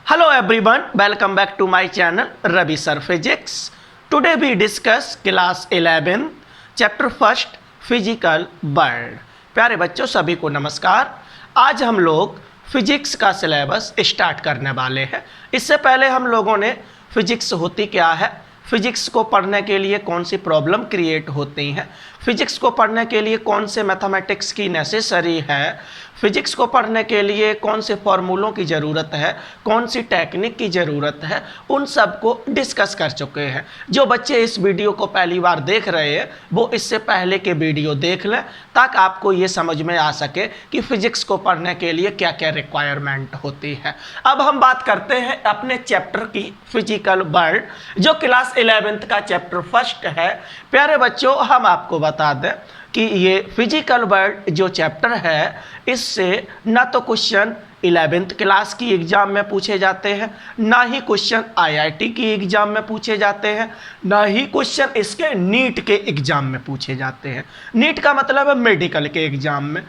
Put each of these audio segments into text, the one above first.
Hello everyone, welcome back to my channel Ravi Sir Physics. Today we discuss class 11 chapter first physical world. प्यारे बच्चों सभी को नमस्कार। आज हम लोग फिजिक्स का सिलेबस स्टार्ट करने वाले हैं। इससे पहले हम लोगों ने फिजिक्स होती क्या है, फिजिक्स को पढ़ने के लिए कौन सी प्रॉब्लम क्रिएट होती हैं, फिजिक्स को पढ़ने के लिए कौन से मैथमेटिक्स की नेसेसरी है, फिजिक्स को पढ़ने के लिए कौन से फॉर्मूलों की ज़रूरत है, कौन सी टेक्निक की ज़रूरत है, उन सब को डिस्कस कर चुके हैं। जो बच्चे इस वीडियो को पहली बार देख रहे हैं वो इससे पहले के वीडियो देख लें ताकि आपको ये समझ में आ सके कि फिजिक्स को पढ़ने के लिए क्या क्या रिक्वायरमेंट होती है। अब हम बात करते हैं अपने चैप्टर की, फिजिकल वर्ल्ड, जो क्लास 11th का चैप्टर फर्स्ट है। प्यारे बच्चों हम आपको बता दें कि ये फिजिकल वर्ल्ड जो चैप्टर है इससे ना तो क्वेश्चन 11th क्लास की एग्ज़ाम में पूछे जाते हैं, ना ही क्वेश्चन आईआईटी की एग्ज़ाम में पूछे जाते हैं, ना ही क्वेश्चन इसके नीट के एग्ज़ाम में पूछे जाते हैं। नीट का मतलब है मेडिकल के एग्ज़ाम में।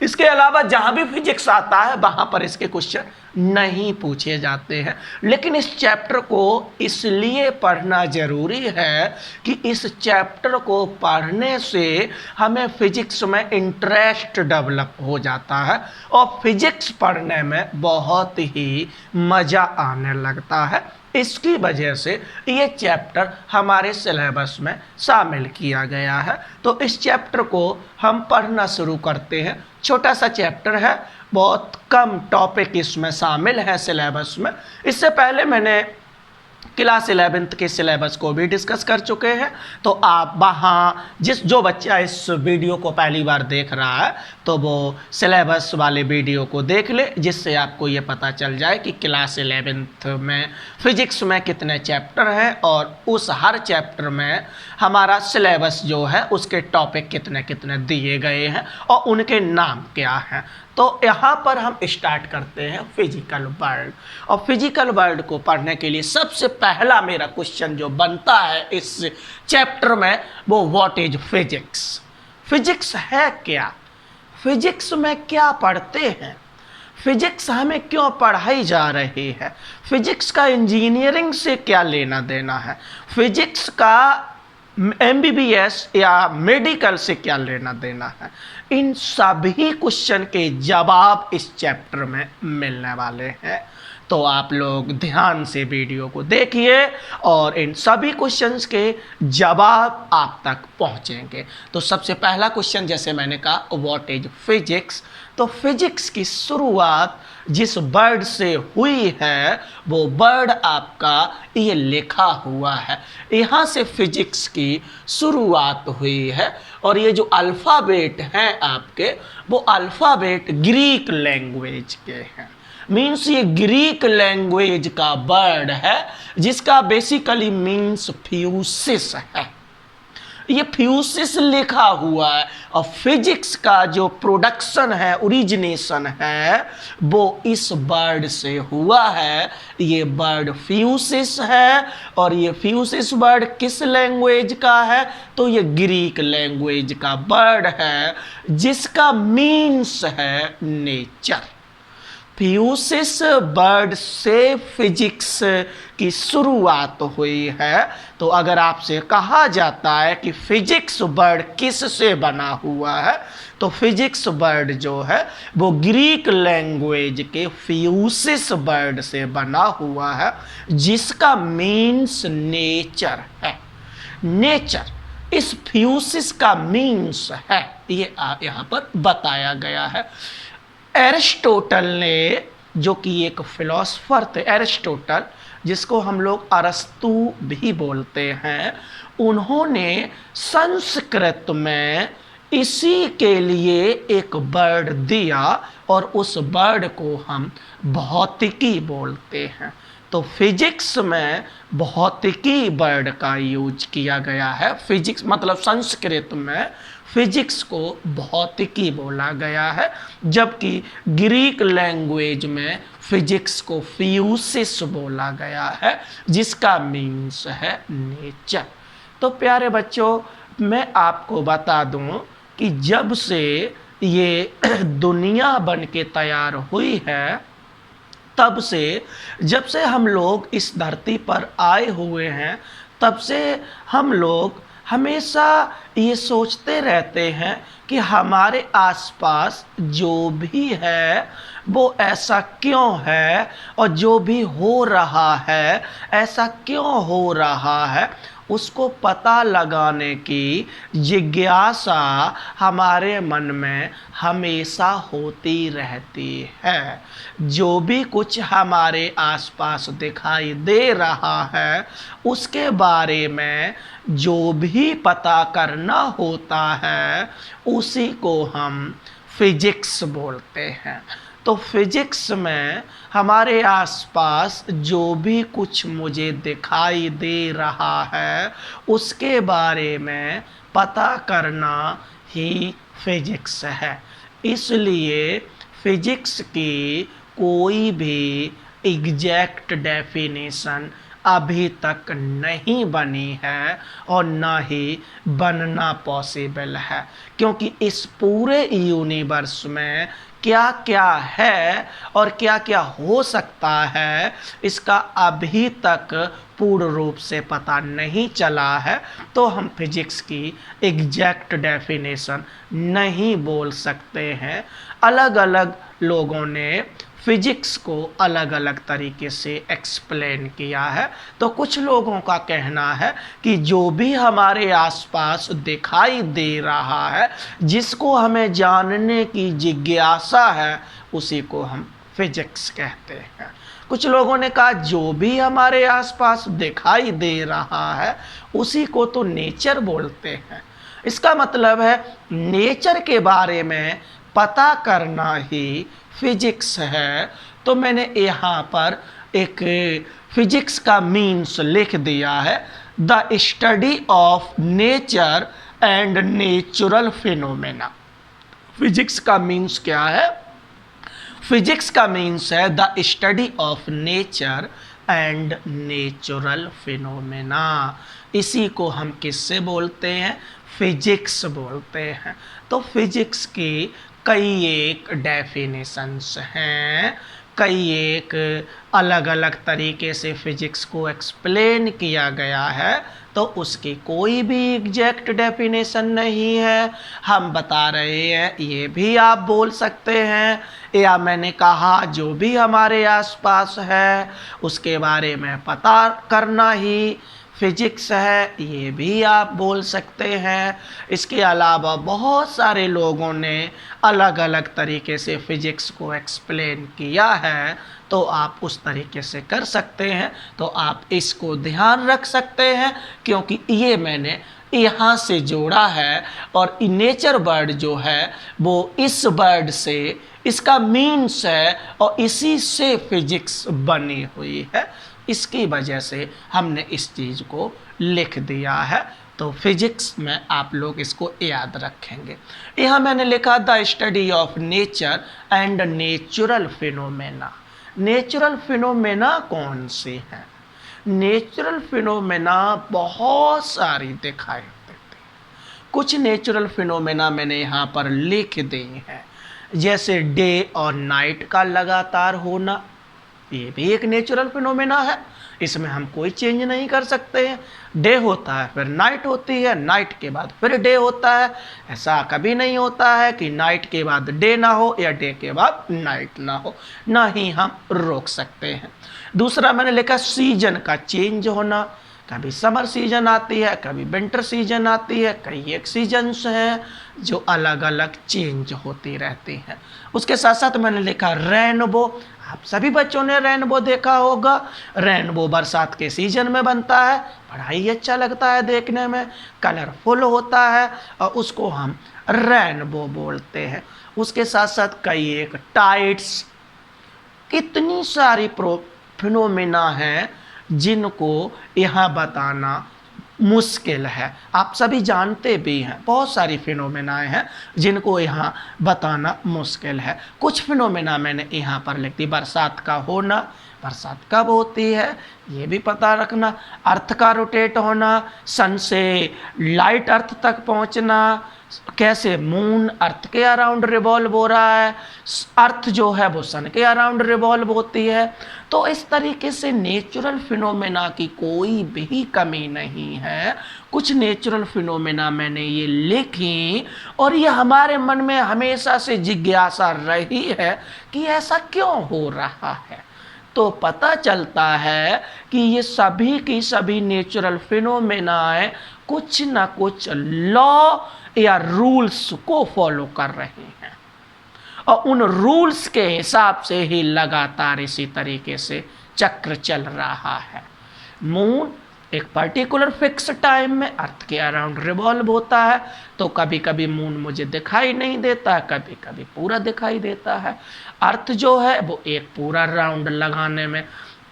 इसके अलावा जहाँ भी फिजिक्स आता है वहाँ पर इसके क्वेश्चन नहीं पूछे जाते हैं। लेकिन इस चैप्टर को इसलिए पढ़ना ज़रूरी है कि इस चैप्टर को पढ़ने से हमें फिजिक्स में इंटरेस्ट डेवलप हो जाता है और फिजिक्स पढ़ने में बहुत ही मज़ा आने लगता है। इसकी वजह से ये चैप्टर हमारे सिलेबस में शामिल किया गया है। तो इस चैप्टर को हम पढ़ना शुरू करते हैं। छोटा सा चैप्टर है, बहुत कम टॉपिक इसमें शामिल है सिलेबस में। इससे पहले मैंने क्लास 11th के सिलेबस को भी डिस्कस कर चुके हैं, तो आप वहाँ जो बच्चा इस वीडियो को पहली बार देख रहा है तो वो सिलेबस वाले वीडियो को देख ले, जिससे आपको ये पता चल जाए कि क्लास 11th में फिजिक्स में कितने चैप्टर हैं और उस हर चैप्टर में हमारा सिलेबस जो है उसके टॉपिक कितने कितने दिए गए हैं और उनके नाम क्या हैं। तो यहाँ पर हम स्टार्ट करते हैं फिजिकल वर्ल्ड। और फिजिकल वर्ल्ड को पढ़ने के लिए सबसे पहला मेरा क्वेश्चन जो बनता है इस चैप्टर में वो व्हाट इज फिजिक्स। फिजिक्स है क्या, फिजिक्स में क्या पढ़ते हैं, फिजिक्स हमें क्यों पढ़ाई जा रही है, फिजिक्स का इंजीनियरिंग से क्या लेना देना है, फिजिक्स का एमबीबीएस या मेडिकल से क्या लेना देना है। इन सभी क्वेश्चन के जवाब इस चैप्टर में मिलने वाले हैं। तो आप लोग ध्यान से वीडियो को देखिए और इन सभी क्वेश्चंस के जवाब आप तक पहुंचेंगे। तो सबसे पहला क्वेश्चन, जैसे मैंने कहा, व्हाट इज फिजिक्स। तो फिजिक्स की शुरुआत जिस वर्ड से हुई है वो वर्ड आपका ये लिखा हुआ है, यहाँ से फिजिक्स की शुरुआत हुई है। और ये जो अल्फ़ाबेट हैं आपके वो अल्फ़ाबेट ग्रीक लैंग्वेज के हैं। मीन्स ये ग्रीक लैंग्वेज का वर्ड है जिसका बेसिकली मीन्स फ्यूसिस है। ये फ्यूसिस लिखा हुआ है और फिजिक्स का जो प्रोडक्शन है, ओरिजिनेशन है, वो इस वर्ड से हुआ है। ये वर्ड फ्यूसिस है और ये फ्यूसिस वर्ड किस लैंग्वेज का है, तो ये ग्रीक लैंग्वेज का वर्ड है जिसका मीन्स है नेचर। फ्यूसिस वर्ड से फिजिक्स की शुरुआत हुई है। तो अगर आपसे कहा जाता है कि फिजिक्स वर्ड किस से बना हुआ है, तो फिजिक्स वर्ड जो है वो ग्रीक लैंग्वेज के फ्यूसिस वर्ड से बना हुआ है जिसका मीन्स नेचर है। नेचर इस फ्यूसिस का मीन्स है, ये यहाँ पर बताया गया है। एरिस्टोटल ने, जो कि एक फिलोसफर थे, एरिस्टोटल जिसको हम लोग अरस्तु भी बोलते हैं, उन्होंने संस्कृत में इसी के लिए एक वर्ड दिया और उस वर्ड को हम भौतिकी बोलते हैं। तो फिजिक्स में भौतिकी वर्ड का यूज किया गया है। फिजिक्स मतलब संस्कृत में फिजिक्स को भौतिकी बोला गया है, जबकि ग्रीक लैंग्वेज में फिजिक्स को फ्यूसिस बोला गया है जिसका मीन्स है नेचर। तो प्यारे बच्चों, मैं आपको बता दूं कि जब से ये दुनिया बन के तैयार हुई है तब से, जब से हम लोग इस धरती पर आए हुए हैं, तब से हम लोग हमेशा ये सोचते रहते हैं कि हमारे आसपास जो भी है वो ऐसा क्यों है, और जो भी हो रहा है ऐसा क्यों हो रहा है, उसको पता लगाने की जिज्ञासा हमारे मन में हमेशा होती रहती है। जो भी कुछ हमारे आसपास दिखाई दे रहा है उसके बारे में जो भी पता करना होता है उसी को हम फिजिक्स बोलते हैं। तो फिजिक्स में हमारे आसपास जो भी कुछ मुझे दिखाई दे रहा है उसके बारे में पता करना ही फिजिक्स है। इसलिए फिजिक्स की कोई भी एग्जैक्ट डेफिनेशन अभी तक नहीं बनी है और ना ही बनना पॉसिबल है, क्योंकि इस पूरे यूनिवर्स में क्या क्या है और क्या क्या हो सकता है इसका अभी तक पूर्ण रूप से पता नहीं चला है। तो हम फिजिक्स की एग्जैक्ट डेफिनेशन नहीं बोल सकते हैं। अलग अलग लोगों ने फिजिक्स को अलग अलग तरीके से एक्सप्लेन किया है। तो कुछ लोगों का कहना है कि जो भी हमारे आसपास दिखाई दे रहा है, जिसको हमें जानने की जिज्ञासा है, उसी को हम फिजिक्स कहते हैं। कुछ लोगों ने कहा जो भी हमारे आसपास दिखाई दे रहा है उसी को तो नेचर बोलते हैं। इसका मतलब है नेचर के बारे में पता करना ही फिजिक्स है। तो मैंने यहाँ पर एक फिजिक्स का मीन्स लिख दिया है, the study of nature and natural phenomena. Physics का मीन्स क्या है? फिजिक्स का मीन्स है the study of nature and natural phenomena. इसी को हम किससे बोलते हैं? फिजिक्स बोलते हैं। तो फिजिक्स की कई एक डेफिनेशंस हैं, कई एक अलग अलग तरीके से फिजिक्स को एक्सप्लेन किया गया है। तो उसकी कोई भी एग्जैक्ट डेफिनेशन नहीं है। हम बता रहे हैं, ये भी आप बोल सकते हैं, या मैंने कहा जो भी हमारे आसपास है उसके बारे में पता करना ही फिजिक्स है, ये भी आप बोल सकते हैं। इसके अलावा बहुत सारे लोगों ने अलग अलग तरीके से फिजिक्स को एक्सप्लेन किया है, तो आप उस तरीके से कर सकते हैं। तो आप इसको ध्यान रख सकते हैं, क्योंकि ये मैंने यहाँ से जोड़ा है, और नेचर वर्ड जो है वो इस वर्ड से इसका मीन्स है, और इसी से फिजिक्स बनी हुई है। इसकी वजह से हमने इस चीज़ को लिख दिया है। तो फिजिक्स में आप लोग इसको याद रखेंगे। यहाँ मैंने लिखा the study of nature and natural phenomena. Natural phenomena कौन सी हैं? नेचुरल फिनोमेना बहुत सारी दिखाई देती हैं। कुछ नेचुरल फिनोमेना मैंने यहाँ पर लिख दी हैं, जैसे डे और नाइट का लगातार होना, ये भी एक नेचुरल फिनोमेना है। इसमें हम कोई चेंज नहीं कर सकते हैं। डे होता है फिर नाइट होती है, नाइट के बाद फिर डे होता है। ऐसा कभी नहीं होता है कि नाइट के बाद डे ना हो या डे के बाद नाइट ना हो, ना ही हम रोक सकते हैं। दूसरा मैंने लिखा सीजन का चेंज होना। कभी समर सीजन आती है, कभी विंटर सीजन आती है, कई एक सीजन्स हैं जो अलग अलग चेंज होती रहती हैं। उसके साथ साथ मैंने लिखा रेनबो। आप सभी बच्चों ने रेनबो देखा होगा। रेनबो बरसात के सीजन में बनता है, बड़ा ही अच्छा लगता है देखने में, कलरफुल होता है, और उसको हम रेनबो बोलते हैं। उसके साथ साथ कई एक टाइड्स, कितनी सारी फिनोमेना हैं जिनको यहाँ बताना मुश्किल है। आप सभी जानते भी हैं, बहुत सारी फिनोमेना हैं जिनको यहाँ बताना मुश्किल है। कुछ फिनोमेना मैंने यहाँ पर लिख दी। बरसात का होना, बरसात कब होती है ये भी पता रखना, अर्थ का रोटेट होना, सन से लाइट अर्थ तक पहुँचना, कैसे मून अर्थ के अराउंड रिवॉल्व हो रहा है, अर्थ जो है वो सन के अराउंड रिवॉल्व होती है। तो इस तरीके से नेचुरल फिनोमेना की कोई भी कमी नहीं है। कुछ नेचुरल फिनोमेना मैंने ये लिखी और ये हमारे मन में हमेशा से जिज्ञासा रही है कि ऐसा क्यों हो रहा है। तो पता चलता है कि ये सभी की सभी नेचुरल फिनोमेना कुछ ना कुछ लॉ या रूल्स को फॉलो कर रहे हैं और उन रूल्स के हिसाब से ही लगातार इसी तरीके से चक्र चल रहा है। मून एक पर्टिकुलर फिक्स टाइम में अर्थ के अराउंड रिवॉल्व होता है, तो कभी कभी मून मुझे दिखाई नहीं देता, कभी कभी पूरा दिखाई देता है। अर्थ जो है वो एक पूरा राउंड लगाने में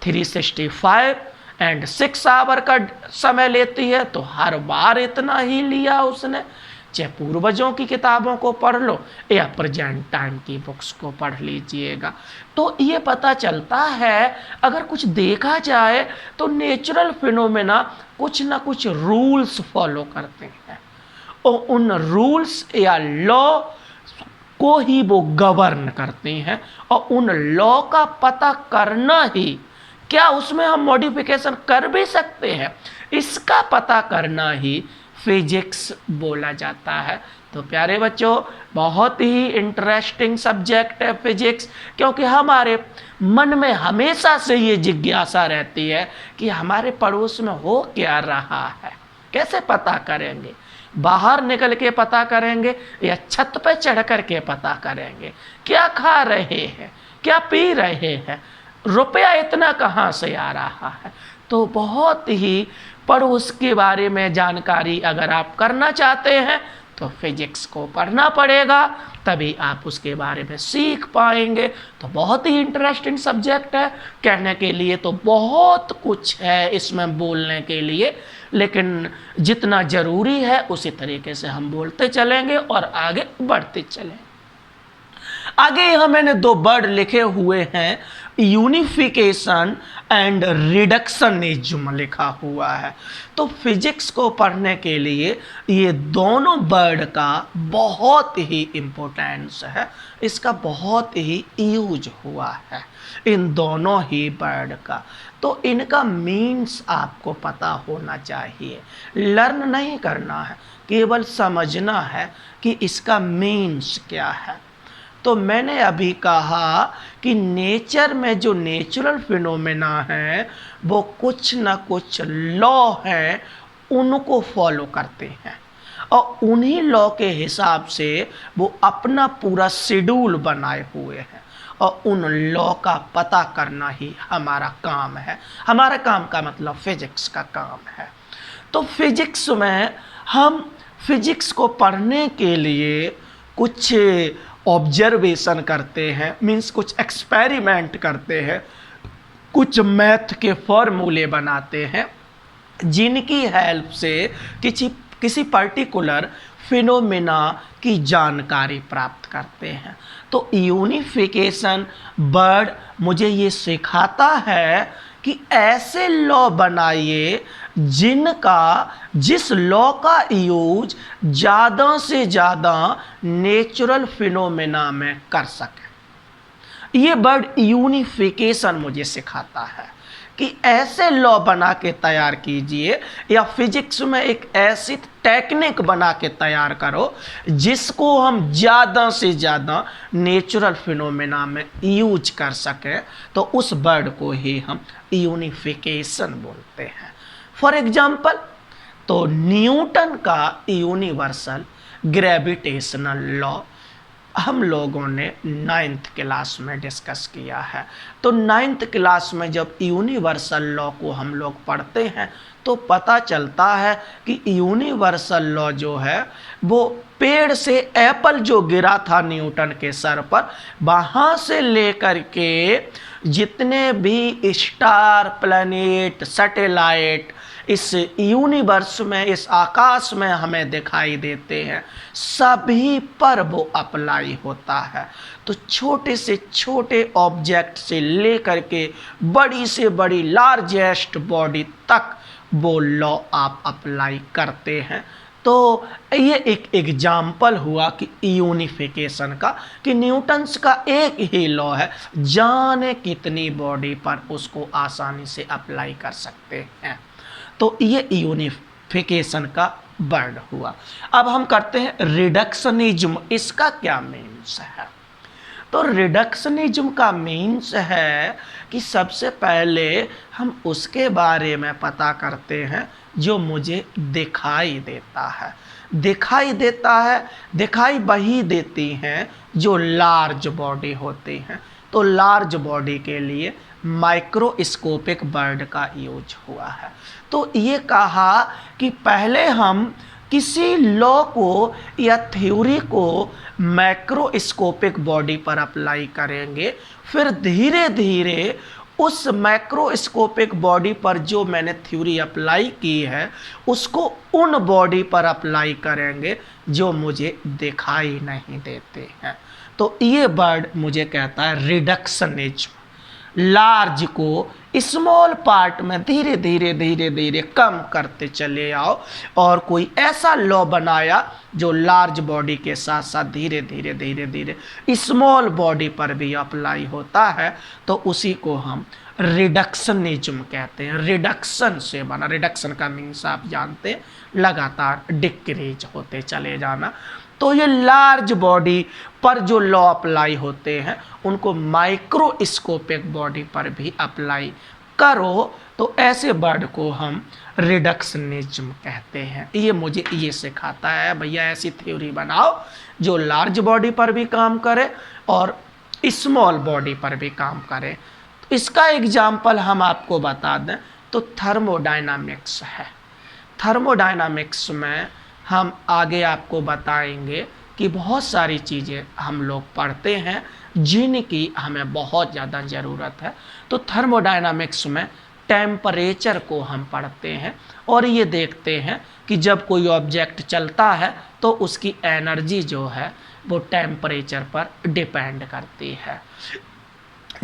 365 एंड 6 आवर का समय लेती है, तो हर बार इतना ही लिया उसने। चाहे पूर्वजों की किताबों को पढ़ लो या प्रेजेंट टाइम की बुक्स को पढ़ लीजिएगा, तो ये पता चलता है अगर कुछ देखा जाए तो नेचुरल फिनोमेना कुछ ना कुछ रूल्स फॉलो करते हैं और उन रूल्स या लॉ को ही वो गवर्न करते हैं और उन लॉ का पता करना ही, क्या उसमें हम मॉडिफिकेशन कर भी सकते हैं, इसका पता करना ही फिजिक्स बोला जाता है। तो प्यारे बच्चों, बहुत ही इंटरेस्टिंग सब्जेक्ट है फिजिक्स, क्योंकि हमारे मन में हमेशा से ये जिज्ञासा रहती है कि हमारे पड़ोस में हो क्या रहा है, कैसे पता करेंगे, बाहर निकल के पता करेंगे या छत पे चढ़ कर के पता करेंगे, क्या खा रहे हैं, क्या पी रहे हैं, रुपया इतना कहाँ से आ रहा है। तो बहुत ही पड़ोस के बारे में जानकारी अगर आप करना चाहते हैं तो फिजिक्स को पढ़ना पड़ेगा, तभी आप उसके बारे में सीख पाएंगे। तो बहुत ही इंटरेस्टिंग सब्जेक्ट है, कहने के लिए तो बहुत कुछ है इसमें बोलने के लिए, लेकिन जितना ज़रूरी है उसी तरीके से हम बोलते चलेंगे और आगे बढ़ते चलेंगे। आगे यहाँ मैंने 2 वर्ड लिखे हुए हैं, यूनिफिकेशन एंड रिडक्शनिज्म लिखा हुआ है। तो फिजिक्स को पढ़ने के लिए ये दोनों वर्ड का बहुत ही इम्पोर्टेंस है, इसका बहुत ही यूज हुआ है इन दोनों ही वर्ड का। तो इनका मीन्स आपको पता होना चाहिए, लर्न नहीं करना है, केवल समझना है कि इसका मीन्स क्या है। तो मैंने अभी कहा कि नेचर में जो नेचुरल फिनोमेना है वो कुछ ना कुछ लॉ हैं उनको फॉलो करते हैं और उन्हीं लॉ के हिसाब से वो अपना पूरा शेड्यूल बनाए हुए हैं और उन लॉ का पता करना ही हमारा काम है। हमारा काम का मतलब फिजिक्स का काम है। तो फिजिक्स में हम फिजिक्स को पढ़ने के लिए कुछ ऑब्जर्वेशन करते हैं, मीन्स कुछ एक्सपेरिमेंट करते हैं, कुछ मैथ के फॉर्मूले बनाते हैं जिनकी हेल्प से किसी पर्टिकुलर फिनोमेना की जानकारी प्राप्त करते हैं। तो यूनिफिकेशन वर्ड मुझे ये सिखाता है कि ऐसे लॉ बनाइए जिस लॉ का यूज ज़्यादा से ज़्यादा नेचुरल फिनोमेना में कर सके। ये वर्ड यूनिफिकेशन मुझे सिखाता है कि ऐसे लॉ बना के तैयार कीजिए या फिजिक्स में एक ऐसी टेक्निक बना के तैयार करो जिसको हम ज़्यादा से ज़्यादा नेचुरल फिनोमेना में यूज कर सकें। तो उस वर्ड को ही हम यूनिफिकेशन बोलते हैं। फॉर एग्जाम्पल, तो न्यूटन का यूनिवर्सल ग्रेविटेशनल लॉ हम लोगों ने 9th क्लास में डिस्कस किया है। तो 9th क्लास में जब यूनिवर्सल लॉ को हम लोग पढ़ते हैं तो पता चलता है कि यूनिवर्सल लॉ जो है वो पेड़ से एप्पल जो गिरा था न्यूटन के सर पर, वहाँ से लेकर के जितने भी स्टार, प्लैनेट, सैटेलाइट इस यूनिवर्स में, इस आकाश में हमें दिखाई देते हैं, सभी पर वो अप्लाई होता है। तो छोटे से छोटे ऑब्जेक्ट से लेकर के बड़ी से बड़ी लार्जेस्ट बॉडी तक वो लॉ आप अप्लाई करते हैं। तो ये एक एग्जाम्पल हुआ कि यूनिफिकेशन का, कि न्यूटन्स का एक ही लॉ है, जाने कितनी बॉडी पर उसको आसानी से अप्लाई कर सकते हैं। तो ये यूनिफिकेशन का वर्ड हुआ। अब हम करते हैं रिडक्शनिज्म। इसका क्या मीन्स है? तो रिडक्शनिज्म का मीन्स है कि सबसे पहले हम उसके बारे में पता करते हैं जो मुझे दिखाई देता है। दिखाई देता है, दिखाई वही देती हैं जो लार्ज बॉडी होती हैं। तो लार्ज बॉडी के लिए माइक्रोस्कोपिक वर्ड का यूज हुआ है। तो ये कहा कि पहले हम किसी लॉ को या थ्योरी को मैक्रोस्कोपिक बॉडी पर अप्लाई करेंगे, फिर धीरे धीरे उस मैक्रोस्कोपिक बॉडी पर जो मैंने थ्योरी अप्लाई की है उसको उन बॉडी पर अप्लाई करेंगे जो मुझे दिखाई नहीं देते हैं। तो ये वर्ड मुझे कहता है रिडक्शनिज्म। लार्ज को स्मॉल पार्ट में धीरे धीरे धीरे धीरे कम करते चले आओ, और कोई ऐसा लॉ बनाया जो लार्ज बॉडी के साथ साथ धीरे धीरे धीरे धीरे स्मॉल बॉडी पर भी अप्लाई होता है, तो उसी को हम रिडक्शनिज्म कहते हैं। रिडक्शन से बना, रिडक्शन का मीन्स आप जानते हैं लगातार डिक्रीज होते चले जाना। तो ये लार्ज बॉडी पर जो लॉ अप्लाई होते हैं उनको माइक्रोस्कोपिक बॉडी पर भी अप्लाई करो, तो ऐसे वर्ड को हम रिडक्शनिज्म कहते हैं। ये मुझे ये सिखाता है भैया ऐसी थ्योरी बनाओ जो लार्ज बॉडी पर भी काम करे और स्मॉल बॉडी पर भी काम करे। तो इसका एग्जाम्पल हम आपको बता दें तो थर्मोडायनामिक्स है। थर्मोडायनामिक्स में हम आगे आपको बताएंगे कि बहुत सारी चीज़ें हम लोग पढ़ते हैं जिनकी हमें बहुत ज़्यादा ज़रूरत है। तो थर्मोडायनामिक्स में टेम्परेचर को हम पढ़ते हैं और ये देखते हैं कि जब कोई ऑब्जेक्ट चलता है तो उसकी एनर्जी जो है वो टेम्परेचर पर डिपेंड करती है।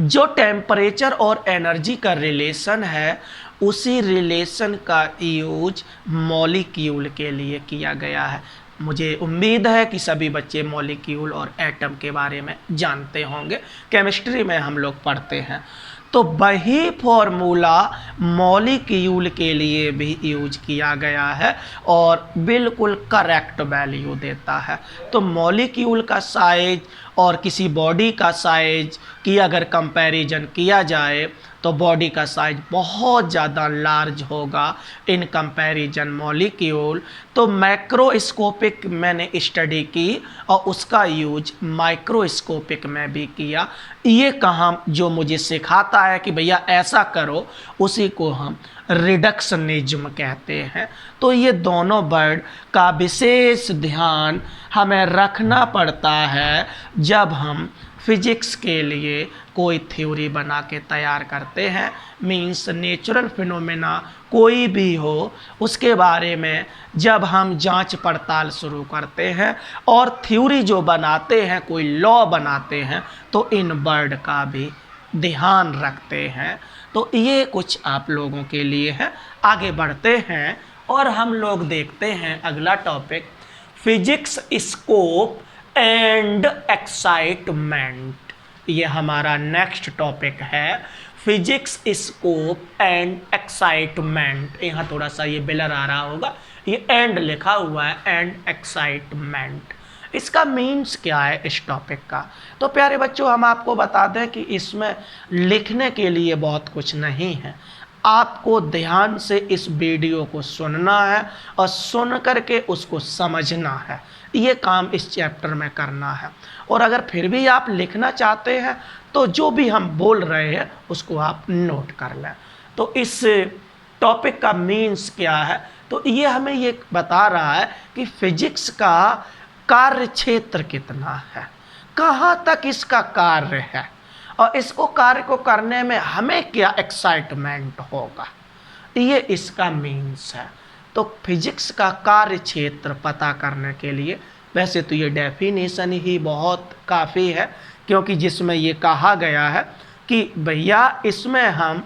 जो टेम्परेचर और एनर्जी का रिलेशन है उसी रिलेशन का यूज मॉलिक्यूल के लिए किया गया है। मुझे उम्मीद है कि सभी बच्चे मॉलिक्यूल और एटम के बारे में जानते होंगे, केमिस्ट्री में हम लोग पढ़ते हैं। तो वही फॉर्मूला मॉलिक्यूल के लिए भी यूज किया गया है और बिल्कुल करेक्ट वैल्यू देता है। तो मॉलिक्यूल का साइज और किसी बॉडी का साइज की अगर कंपैरिजन किया जाए तो बॉडी का साइज बहुत ज़्यादा लार्ज होगा इन कंपैरिजन मॉलिक्यूल। तो मैक्रोस्कोपिक मैंने स्टडी की और उसका यूज माइक्रोस्कोपिक में भी किया। ये काम जो मुझे सिखाता है कि भैया ऐसा करो, उसी को हम रिडक्शनिज्म कहते हैं। तो ये दोनों वर्ड का विशेष ध्यान हमें रखना पड़ता है जब हम फिजिक्स के लिए कोई थ्योरी बना के तैयार करते हैं। मीन्स नेचुरल फिनोमेना कोई भी हो उसके बारे में जब हम जांच पड़ताल शुरू करते हैं और थ्योरी जो बनाते हैं, कोई लॉ बनाते हैं, तो इन वर्ड का भी ध्यान रखते हैं। तो ये कुछ आप लोगों के लिए है। आगे बढ़ते हैं और हम लोग देखते हैं अगला topic, physics scope and excitement. ये हमारा नेक्स्ट टॉपिक है, फिजिक्स स्कोप एंड एक्साइटमेंट। यहाँ थोड़ा सा ये ब्लर आ रहा होगा, ये एंड लिखा हुआ है, एंड एक्साइटमेंट। इसका मीन्स क्या है इस टॉपिक का? तो प्यारे बच्चों हम आपको बता दें कि इसमें लिखने के लिए बहुत कुछ नहीं है। आपको ध्यान से इस वीडियो को सुनना है और सुन करके उसको समझना है। ये काम इस चैप्टर में करना है। और अगर फिर भी आप लिखना चाहते हैं तो जो भी हम बोल रहे हैं उसको आप नोट कर लें। तो इस टॉपिक का मीन्स क्या है? तो ये हमें ये बता रहा है कि फिजिक्स का कार्य क्षेत्र कितना है, कहाँ तक इसका कार्य है और इसको कार्य को करने में हमें क्या एक्साइटमेंट होगा। ये इसका मीन्स है। तो फिजिक्स का कार्य क्षेत्र पता करने के लिए वैसे तो ये डेफिनेशन ही बहुत काफ़ी है, क्योंकि जिसमें ये कहा गया है कि भैया इसमें हम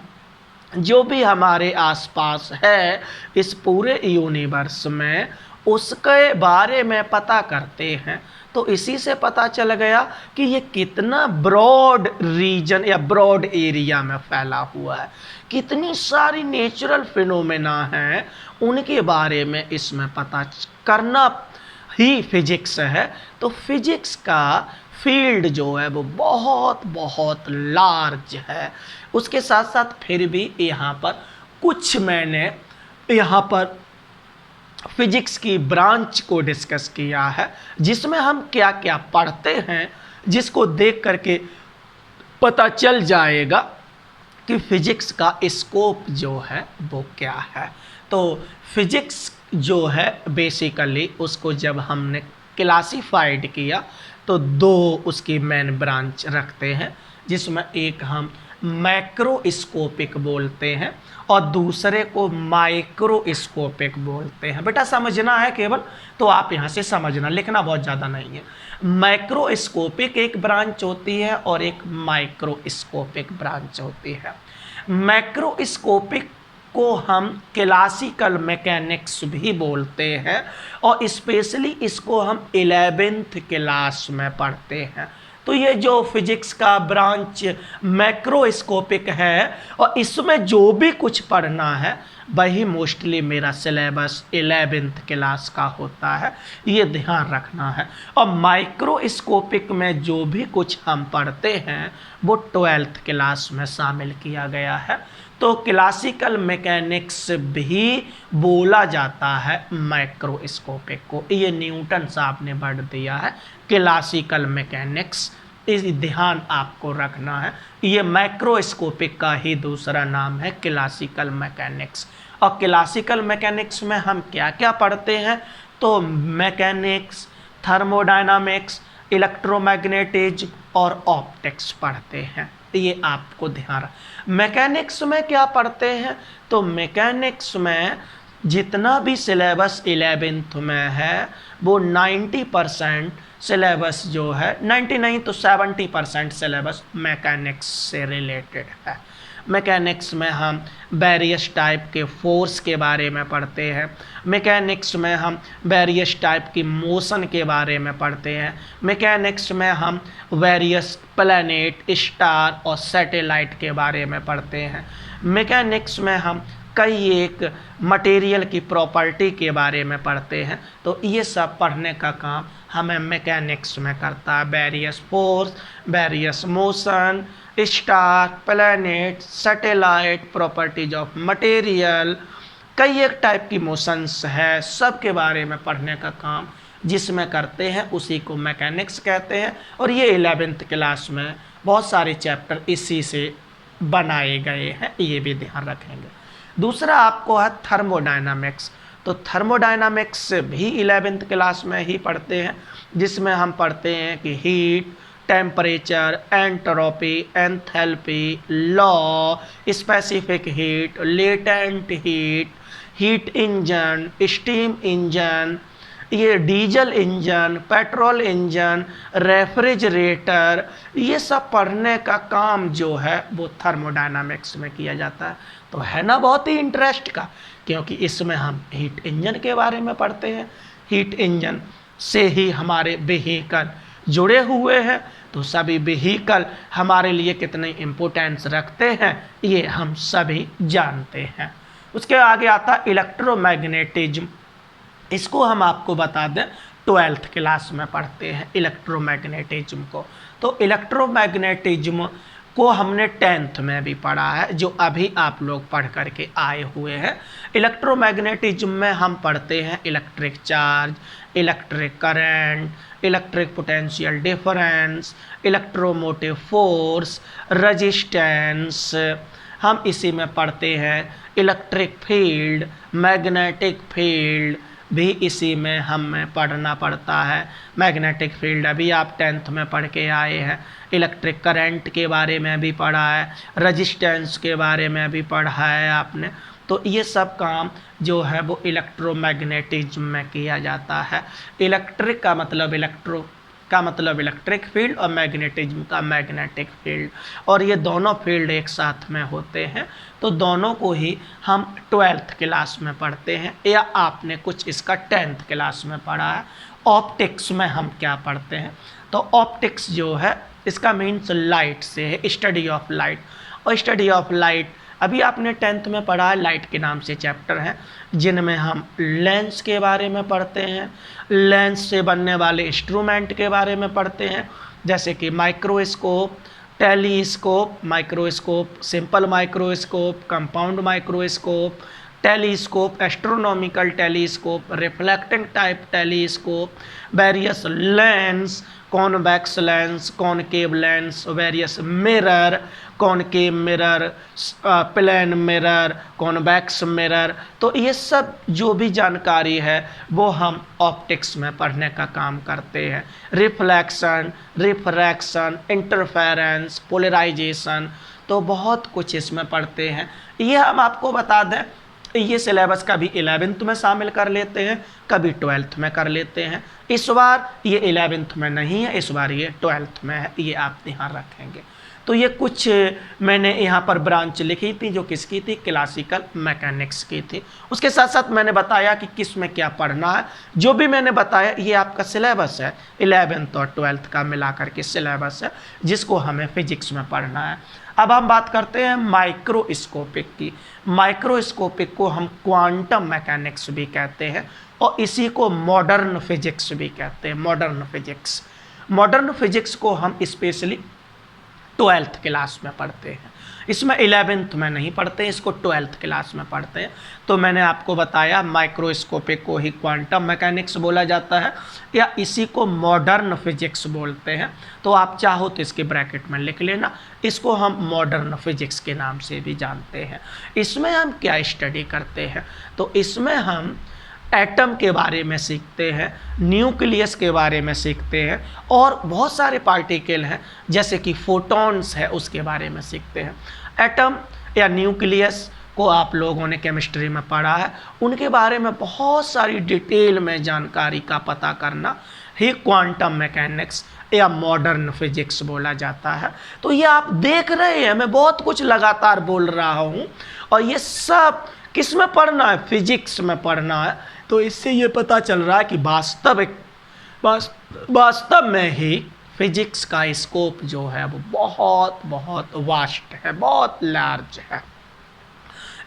जो भी हमारे आसपास है इस पूरे यूनिवर्स में उसके बारे में पता करते हैं। तो इसी से पता चल गया कि ये कितना ब्रॉड रीजन या ब्रॉड एरिया में फैला हुआ है, कितनी सारी नेचुरल फिनोमेना हैं उनके बारे में इसमें पता करना ही फिजिक्स है। तो फिजिक्स का फील्ड जो है वो बहुत बहुत लार्ज है। उसके साथ साथ फिर भी यहाँ पर कुछ मैंने यहाँ पर फिजिक्स की ब्रांच को डिस्कस किया है, जिसमें हम क्या क्या पढ़ते हैं, जिसको देख करके पता चल जाएगा कि फिजिक्स का स्कोप जो है वो क्या है। तो फिजिक्स जो है बेसिकली उसको जब हमने क्लासिफाइड किया तो दो उसकी मेन ब्रांच रखते हैं, जिसमें एक हम मैक्रोस्कोपिक बोलते हैं और दूसरे को माइक्रोस्कोपिक बोलते हैं। बेटा समझना है केवल, तो आप यहाँ से समझना, लिखना बहुत ज़्यादा नहीं है। मैक्रोस्कोपिक एक ब्रांच होती है और एक माइक्रोस्कोपिक ब्रांच होती है। मैक्रोस्कोपिक को हम क्लासिकल मैकेनिक्स भी बोलते हैं और स्पेशली इसको हम 11th क्लास में पढ़ते हैं। तो ये जो फिजिक्स का ब्रांच मैक्रोस्कोपिक है और इसमें जो भी कुछ पढ़ना है वही मोस्टली मेरा सिलेबस 11th क्लास का होता है, ये ध्यान रखना है। और माइक्रोस्कोपिक में जो भी कुछ हम पढ़ते हैं वो 12th क्लास में शामिल किया गया है। तो क्लासिकल मैकेनिक्स भी बोला जाता है माइक्रोस्कोपिक को, ये न्यूटन साहब ने बढ़ दिया है क्लासिकल मैकेनिक्स, इस ध्यान आपको रखना है। ये माइक्रोस्कोपिक का ही दूसरा नाम है क्लासिकल मैकेनिक्स। और क्लासिकल मैकेनिक्स में हम क्या क्या पढ़ते हैं, तो मैकेनिक्स, थर्मोडायनामिक्स, इलेक्ट्रोमैग्नेटिज्म और ऑप्टिक्स पढ़ते हैं। ये आपको ध्यान रखना। मैकेनिक्स में क्या पढ़ते हैं, तो मैकेनिक्स में जितना भी सिलेबस 11th में है वो 90% सिलेबस जो है, 90 नहीं तो 70% सिलेबस मैकेनिक्स से रिलेटेड है। मैकेनिक्स में हम वेरियस टाइप के फोर्स के बारे में पढ़ते हैं, मैकेनिक्स में हम वेरियस टाइप की मोशन के बारे में पढ़ते हैं, मैकेनिक्स में हम वेरियस प्लैनेट, स्टार और सैटेलाइट के बारे में पढ़ते हैं, मैकेनिक्स में हम कई एक मटेरियल की प्रॉपर्टी के बारे में पढ़ते हैं। तो ये सब पढ़ने का काम हमें मैकेनिक्स में करता है। Various force, various motion, star, planet, satellite, properties of material, कई एक टाइप की मोशंस है, सब के बारे में पढ़ने का काम जिसमें करते हैं उसी को मैकेनिक्स कहते हैं। और ये 11th क्लास में बहुत सारे चैप्टर इसी से बनाए गए हैं, ये भी ध्यान रखेंगे। दूसरा आपको है थर्मोडायनामिक्स। तो थर्मोडायनामिक्स भी 11th क्लास में ही पढ़ते हैं, जिसमें हम पढ़ते हैं कि heat, temperature, entropy, enthalpy, law, specific heat, latent heat, heat engine, steam engine, ये diesel engine, petrol engine, refrigerator, ये सब पढ़ने का काम जो है वो थर्मोडायनामिक्स में किया जाता है। तो है ना बहुत ही इंटरेस्ट का, क्योंकि इसमें हम हीट इंजन के बारे में पढ़ते हैं, हीट इंजन से ही हमारे व्हीकल जुड़े हुए हैं। तो सभी व्हीकल हमारे लिए कितने इम्पोर्टेंस रखते हैं ये हम सभी जानते हैं। उसके आगे आता है इलेक्ट्रोमैग्नेटिज्म। इसको हम आपको बता दें 12th क्लास में पढ़ते हैं इलेक्ट्रोमैग्नेटिज्म को। तो इलेक्ट्रोमैग्नेटिज्म को हमने 10th में भी पढ़ा है, जो अभी आप लोग पढ़ करके आए हुए हैं। इलेक्ट्रोमैग्नेटिज्म में हम पढ़ते हैं electric charge, electric current, electric potential difference, electromotive force, resistance, हम इसी में पढ़ते हैं इलेक्ट्रिक फील्ड, मैग्नेटिक फील्ड भी इसी में हमें पढ़ना पड़ता है। मैग्नेटिक फील्ड अभी आप 10th में पढ़ के आए हैं। इलेक्ट्रिक करंट के बारे में भी पढ़ा है, रेजिस्टेंस के बारे में भी पढ़ा है आपने। तो ये सब काम जो है वो इलेक्ट्रोमैग्नेटिज्म में किया जाता है। इलेक्ट्रिक का मतलब इलेक्ट्रिक फील्ड और मैग्नेटिज्म का मैग्नेटिक फील्ड, और ये दोनों फील्ड एक साथ में होते हैं। तो दोनों को ही हम 12th क्लास में पढ़ते हैं, या आपने कुछ इसका 10th क्लास में पढ़ा है। ऑप्टिक्स में हम क्या पढ़ते हैं, तो ऑप्टिक्स जो है इसका मीन्स लाइट से है, स्टडी ऑफ लाइट। और स्टडी ऑफ लाइट अभी आपने 10th में पढ़ा है, लाइट के नाम से चैप्टर हैं जिनमें हम लेंस के बारे में पढ़ते हैं, लेंस से बनने वाले इंस्ट्रूमेंट के बारे में पढ़ते हैं, जैसे कि microscope, microscope, simple microscope, compound microscope, telescope, astronomical telescope, reflecting type telescope, various lens, convex lens, concave lens, various mirror, concave mirror, plane mirror, convex mirror. तो ये सब जो भी जानकारी है वो हम ऑप्टिक्स में पढ़ने का काम करते हैं। रिफ्लेक्शन, रिफ्रैक्शन, इंटरफेरेंस, पोलराइजेशन, तो बहुत कुछ इसमें पढ़ते हैं। ये हम आपको बता दें, ये सिलेबस कभी 11th में शामिल कर लेते हैं, कभी 12th में कर लेते हैं। इस बार ये 11th में नहीं है, इस बार ये 12th में है, ये आप ध्यान रखेंगे। तो ये कुछ मैंने यहाँ पर ब्रांच लिखी थी जो किसकी थी, क्लासिकल मैकेनिक्स की थी। उसके साथ साथ मैंने बताया कि किस में क्या पढ़ना है। जो भी मैंने बताया ये आपका सिलेबस है, 11th और 12th का मिलाकर के सिलेबस है जिसको हमें फिजिक्स में पढ़ना है। अब हम बात करते हैं माइक्रोस्कोपिक की। माइक्रोस्कोपिक को हम क्वांटम मैकेनिक्स भी कहते हैं और इसी को मॉडर्न फिजिक्स भी कहते हैं। मॉडर्न फिजिक्स को हम स्पेशली 12th क्लास में पढ़ते हैं, इसमें 11th में नहीं पढ़ते हैं, इसको 12th क्लास में पढ़ते हैं। तो मैंने आपको बताया माइक्रोस्कोपिक को ही क्वांटम मैकेनिक्स बोला जाता है या इसी को मॉडर्न फिजिक्स बोलते हैं। तो आप चाहो तो इसके ब्रैकेट में लिख लेना, इसको हम मॉडर्न फिजिक्स के नाम से भी जानते हैं। इसमें हम क्या स्टडी करते हैं, तो इसमें हम एटम के बारे में सीखते हैं, न्यूक्लियस के बारे में सीखते हैं, और बहुत सारे पार्टिकल हैं जैसे कि फोटॉन्स है उसके बारे में सीखते हैं। एटम या न्यूक्लियस को आप लोगों ने केमिस्ट्री में पढ़ा है, उनके बारे में बहुत सारी डिटेल में जानकारी का पता करना ही क्वांटम मैकेनिक्स या मॉडर्न फिजिक्स बोला जाता है। तो ये आप देख रहे हैं मैं बहुत कुछ लगातार बोल रहा हूँ, और ये सब किस में पढ़ना है, फिजिक्स में पढ़ना है। तो इससे ये पता चल रहा है कि वास्तव में ही फिजिक्स का स्कोप जो है वो बहुत बहुत वास्ट है, बहुत लार्ज है।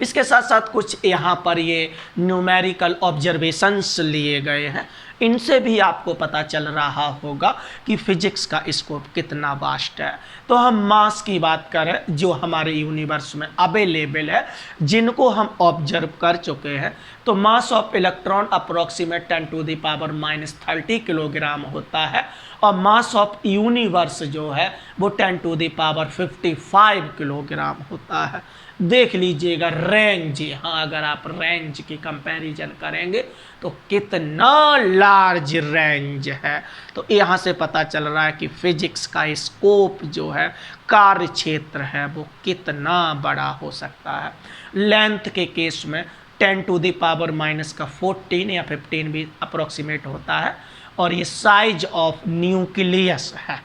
इसके साथ साथ कुछ यहाँ पर ये न्यूमेरिकल ऑब्जर्वेशंस लिए गए हैं, इनसे भी आपको पता चल रहा होगा कि फिजिक्स का स्कोप कितना वास्ट है। तो हम मास की बात करें जो हमारे यूनिवर्स में अवेलेबल है, जिनको हम ऑब्जर्व कर चुके हैं, तो mass of electron approximate 10⁻³ kilogram होता है, और मास ऑफ यूनिवर्स जो है वो 10⁻55 किलोग्राम होता है। देख लीजिएगा रेंज, हाँ अगर आप रेंज की कंपैरिजन करेंगे तो कितना लार्ज रेंज है। तो यहाँ से पता चल रहा है कि फिजिक्स का स्कोप जो है, कार्य क्षेत्र है, वो कितना बड़ा हो सकता है। लेंथ के केस में 10⁻⁻14 या 15 भी अप्रोक्सीमेट होता है, और ये साइज ऑफ न्यूक्लियस है,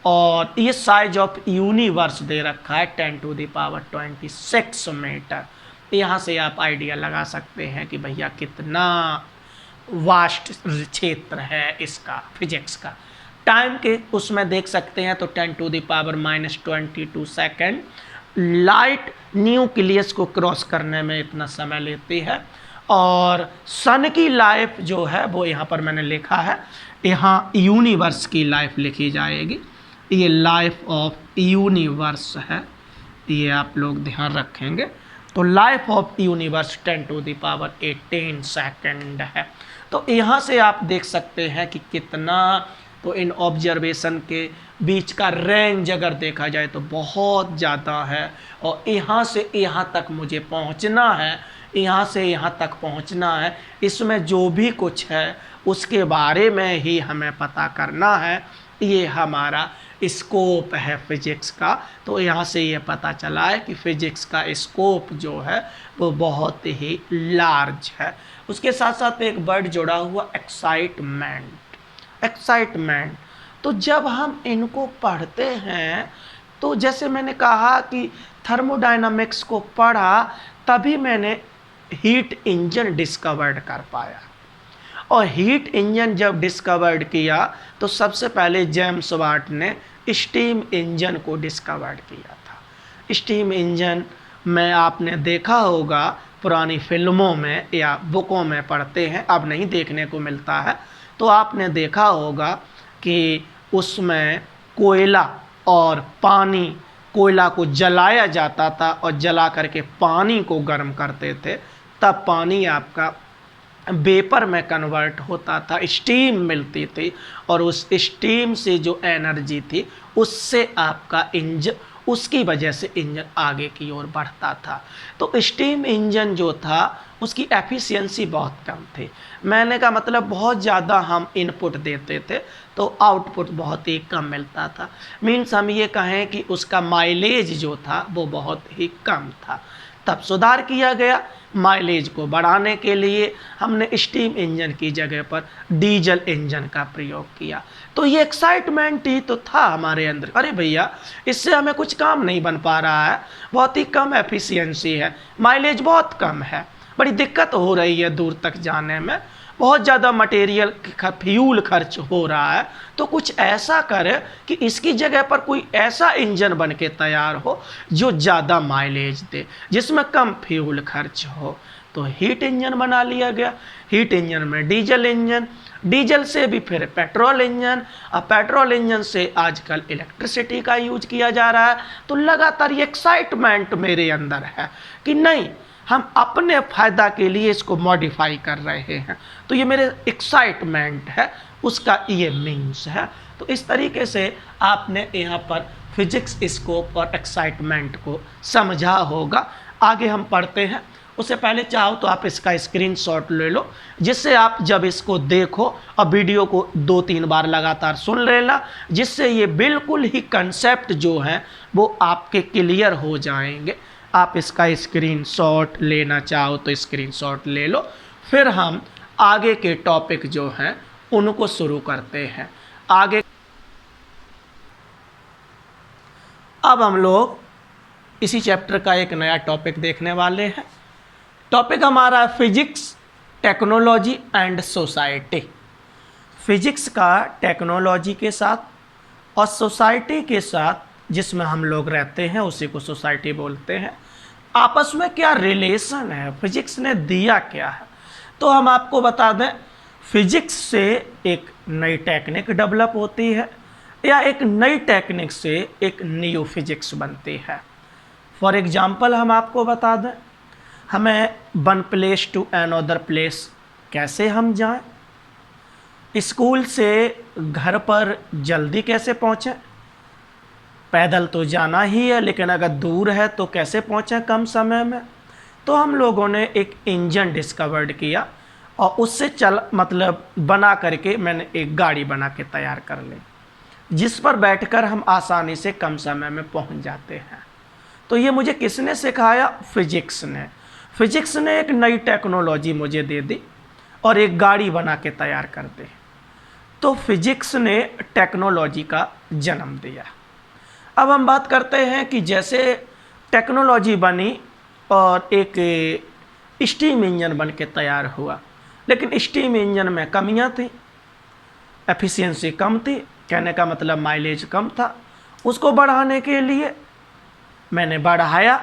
और ये साइज ऑफ यूनिवर्स दे रखा है 10⁻26 मीटर। यहाँ से आप आइडिया लगा सकते हैं कि भैया कितना वास्ट क्षेत्र है इसका, फिजिक्स का। टाइम के उसमें देख सकते हैं तो 10⁻22 सेकेंड लाइट न्यूक्लियस को क्रॉस करने में इतना समय लेती है। और सन की लाइफ जो है वो यहाँ पर मैंने लिखा है, यहाँ यूनिवर्स की लाइफ लिखी जाएगी, ये लाइफ ऑफ यूनिवर्स है, ये आप लोग ध्यान रखेंगे। तो लाइफ ऑफ यूनिवर्स 10⁻18 सेकेंड है। तो यहाँ से आप देख सकते हैं कि कितना, तो इन ऑब्जर्वेशन के बीच का रेंज अगर देखा जाए तो बहुत ज़्यादा है, और यहाँ से यहाँ तक मुझे पहुँचना है, यहाँ से यहाँ तक पहुँचना है, इसमें जो भी कुछ है उसके बारे में ही हमें पता करना है। ये हमारा स्कोप है फिजिक्स का। तो यहाँ से ये पता चला है कि फिजिक्स का स्कोप जो है वो बहुत ही लार्ज है। उसके साथ साथ एक वर्ड जुड़ा हुआ एक्साइटमेंट। एक्साइटमेंट तो जब हम इनको पढ़ते हैं तो जैसे मैंने कहा कि थर्मोडायनामिक्स को पढ़ा तभी मैंने हीट इंजन डिस्कवर्ड कर पाया। और हीट इंजन जब डिस्कवर्ड किया तो सबसे पहले जेम्स वाट ने स्टीम इंजन को डिस्कवर्ड किया था। स्टीम इंजन में आपने देखा होगा, पुरानी फिल्मों में या बुकों में पढ़ते हैं, अब नहीं देखने को मिलता है, तो आपने देखा होगा कि उसमें कोयला और पानी, कोयला को जलाया जाता था और जला करके पानी को गर्म करते थे, तब पानी आपका वेपर में कन्वर्ट होता था, स्टीम मिलती थी और उस स्टीम से जो एनर्जी थी उससे आपका इंजन, उसकी वजह से इंजन आगे की ओर बढ़ता था। तो स्टीम इंजन जो था उसकी एफिशिएंसी बहुत कम थी। मैंने का मतलब बहुत ज़्यादा हम इनपुट देते थे तो आउटपुट बहुत ही कम मिलता था। मीन्स हम ये कहें कि उसका माइलेज जो था वो बहुत ही कम था। तब सुधार किया गया, माइलेज को बढ़ाने के लिए हमने स्टीम इंजन की जगह पर डीजल इंजन का प्रयोग किया। तो ये एक्साइटमेंट ही तो था हमारे अंदर, अरे भैया इससे हमें कुछ काम नहीं बन पा रहा है, बहुत ही कम एफिशिएंसी है, माइलेज बहुत कम है, बड़ी दिक्कत हो रही है दूर तक जाने में, बहुत ज़्यादा मटेरियल फ्यूल खर्च हो रहा है, तो कुछ ऐसा करे कि इसकी जगह पर कोई ऐसा इंजन बन के तैयार हो जो ज़्यादा माइलेज दे, जिसमें कम फ्यूल खर्च हो। तो हीट इंजन बना लिया गया। हीट इंजन में डीजल इंजन, डीजल से भी फिर पेट्रोल इंजन, और पेट्रोल इंजन से आजकल इलेक्ट्रिसिटी का यूज किया जा रहा है। तो लगातार ये एक्साइटमेंट मेरे अंदर है कि नहीं, हम अपने फ़ायदा के लिए इसको मॉडिफाई कर रहे हैं। तो ये मेरे एक्साइटमेंट है, उसका ये मीन्स है। तो इस तरीके से आपने यहाँ पर फिजिक्स स्कोप और एक्साइटमेंट को समझा होगा। आगे हम पढ़ते हैं, उससे पहले चाहो तो आप इसका स्क्रीनशॉट ले लो, जिससे आप जब इसको देखो और वीडियो को 2-3 बार लगातार सुन लेना, जिससे ये बिल्कुल ही कंसेप्ट जो हैं वो आपके क्लियर हो जाएंगे। आप इसका स्क्रीनशॉट लेना चाहो तो स्क्रीनशॉट ले लो। फिर हम आगे के टॉपिक जो हैं उनको शुरू करते हैं। आगे अब हम लोग इसी चैप्टर का एक नया टॉपिक देखने वाले हैं। टॉपिक हमारा है physics, technology and society. Physics का टेक्नोलॉजी के साथ और सोसाइटी के साथ जिसमें हम लोग रहते हैं उसी को सोसाइटी बोलते हैं, आपस में क्या रिलेशन है, फिजिक्स ने दिया क्या है। तो हम आपको बता दें, फिजिक्स से एक नई टेक्निक डेवलप होती है या एक नई टेक्निक से एक न्यू फिजिक्स बनती है। फॉर एग्जांपल हम आपको बता दें, हमें one place to another place कैसे हम जाएं, स्कूल से घर पर जल्दी कैसे पहुँचें, पैदल तो जाना ही है लेकिन अगर दूर है तो कैसे पहुँचें कम समय में। तो हम लोगों ने एक इंजन डिस्कवर्ड किया और उससे बना करके मैंने एक गाड़ी बना के तैयार कर ली, जिस पर बैठकर हम आसानी से कम समय में पहुँच जाते हैं। तो ये मुझे किसने सिखाया? फिजिक्स ने। फिजिक्स ने एक नई टेक्नोलॉजी मुझे दे दी और एक गाड़ी बना के तैयार कर दी। तो फिजिक्स ने टेक्नोलॉजी का जन्म दिया। अब हम बात करते हैं कि जैसे टेक्नोलॉजी बनी और एक स्टीम इंजन बन के तैयार हुआ, लेकिन स्टीम इंजन में कमियां थी, एफिशिएंसी कम थी, कहने का मतलब माइलेज कम था। उसको बढ़ाने के लिए मैंने बढ़ाया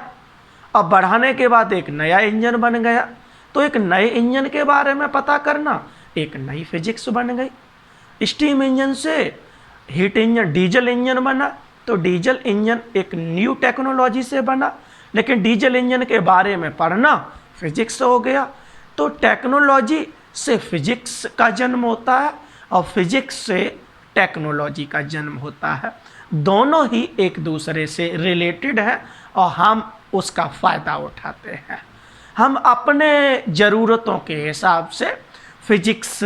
और बढ़ाने के बाद एक नया इंजन बन गया। तो एक नए इंजन के बारे में पता करना, एक नई फिजिक्स बन गई। स्टीम इंजन से हीट इंजन, डीजल इंजन बना, तो डीजल इंजन एक न्यू टेक्नोलॉजी से बना, लेकिन डीजल इंजन के बारे में पढ़ना फिजिक्स हो गया। तो टेक्नोलॉजी से फिजिक्स का जन्म होता है और फिजिक्स से टेक्नोलॉजी का जन्म होता है। दोनों ही एक दूसरे से रिलेटेड है और हम उसका फ़ायदा उठाते हैं। हम अपने ज़रूरतों के हिसाब से फिजिक्स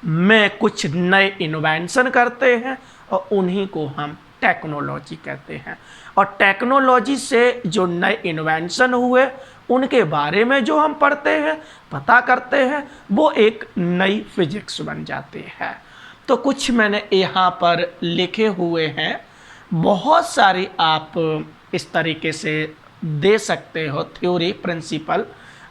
में कुछ नए इन्वेंशन करते हैं और उन्हीं को हम टेक्नोलॉजी कहते हैं। और टेक्नोलॉजी से जो नए इन्वेंशन हुए उनके बारे में जो हम पढ़ते हैं, पता करते हैं, वो एक नई फिजिक्स बन जाती है। तो कुछ मैंने यहाँ पर लिखे हुए हैं, बहुत सारी आप इस तरीके से दे सकते हो थ्योरी प्रिंसिपल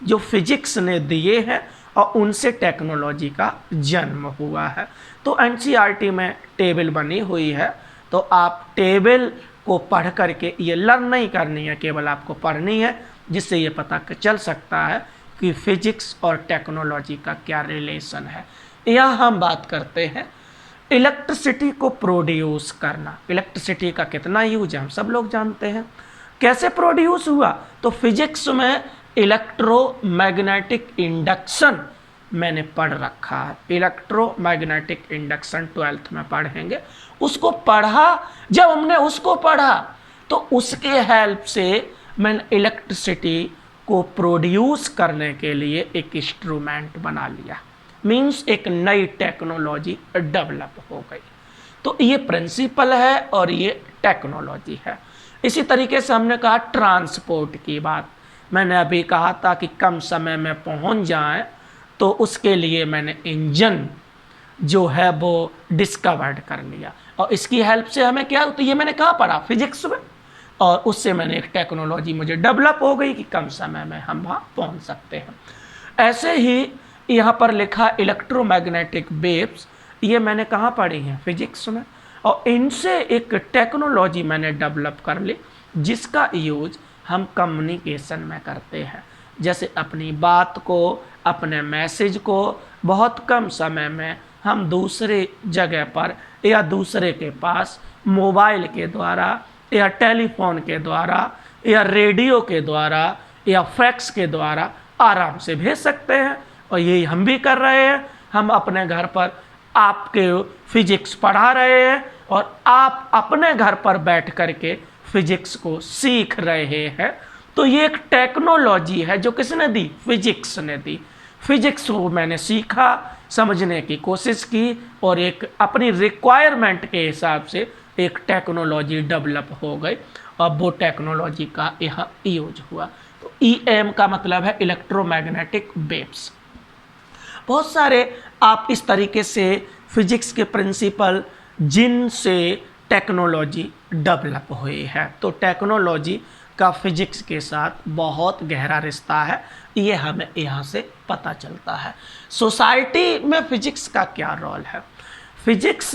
जो फिजिक्स ने दिए हैं और उनसे टेक्नोलॉजी का जन्म हुआ है। तो एनसीईआरटी में टेबल बनी हुई है, तो आप टेबल को पढ़ करके ये लर्न नहीं करनी है, केवल आपको पढ़नी है, जिससे ये पता चल सकता है कि फिजिक्स और टेक्नोलॉजी का क्या रिलेशन है। यहाँ हम बात करते हैं इलेक्ट्रिसिटी को प्रोड्यूस करना। इलेक्ट्रिसिटी का कितना यूज है हम सब लोग जानते हैं। कैसे प्रोड्यूस हुआ? तो फिजिक्स में इलेक्ट्रोमैग्नेटिक इंडक्शन मैंने पढ़ रखा है। इलेक्ट्रोमैग्नेटिक इंडक्शन 12th में पढ़ेंगे। उसको पढ़ा, जब हमने उसको पढ़ा तो उसके हेल्प से मैंने इलेक्ट्रिसिटी को प्रोड्यूस करने के लिए एक इंस्ट्रूमेंट बना लिया। मीन्स एक नई टेक्नोलॉजी डेवलप हो गई। तो ये प्रिंसिपल है और ये टेक्नोलॉजी है। इसी तरीके से हमने कहा ट्रांसपोर्ट की बात। मैंने अभी कहा था कि कम समय में पहुंच जाएं, तो उसके लिए मैंने इंजन जो है वो डिस्कवर्ड कर लिया और इसकी हेल्प से हमें क्या, तो ये मैंने कहाँ पढ़ा? फिजिक्स में। और उससे मैंने एक टेक्नोलॉजी मुझे डेवलप हो गई कि कम समय में हम वहाँ पहुँच सकते हैं। ऐसे ही यहाँ पर लिखा इलेक्ट्रोमैग्नेटिक वेव्स, ये मैंने कहाँ पढ़ी हैं? फिजिक्स में। और इनसे एक टेक्नोलॉजी मैंने डेवलप कर ली जिसका यूज हम कम्युनिकेशन में करते हैं। जैसे अपनी बात को, अपने मैसेज को बहुत कम समय में हम दूसरे जगह पर या दूसरे के पास मोबाइल के द्वारा या टेलीफोन के द्वारा या रेडियो के द्वारा या फैक्स के द्वारा आराम से भेज सकते हैं। और यही हम भी कर रहे हैं। हम अपने घर पर आपके फिजिक्स पढ़ा रहे हैं और आप अपने घर पर बैठ करके फिजिक्स को सीख रहे हैं। तो ये एक टेक्नोलॉजी है जो किसने दी? फिजिक्स ने दी। फिजिक्स को मैंने सीखा, समझने की कोशिश की और एक अपनी रिक्वायरमेंट के हिसाब से एक टेक्नोलॉजी डेवलप हो गई और वो टेक्नोलॉजी का यहाँ यूज हुआ। तो EM का मतलब है इलेक्ट्रोमैग्नेटिक वेव्स। बहुत सारे आप इस तरीके से फिजिक्स के प्रिंसिपल जिनसे टेक्नोलॉजी डेवलप हुई है। तो टेक्नोलॉजी का फिजिक्स के साथ बहुत गहरा रिश्ता है, ये हमें यहाँ से पता चलता है। सोसाइटी में फिजिक्स का क्या रोल है? फिजिक्स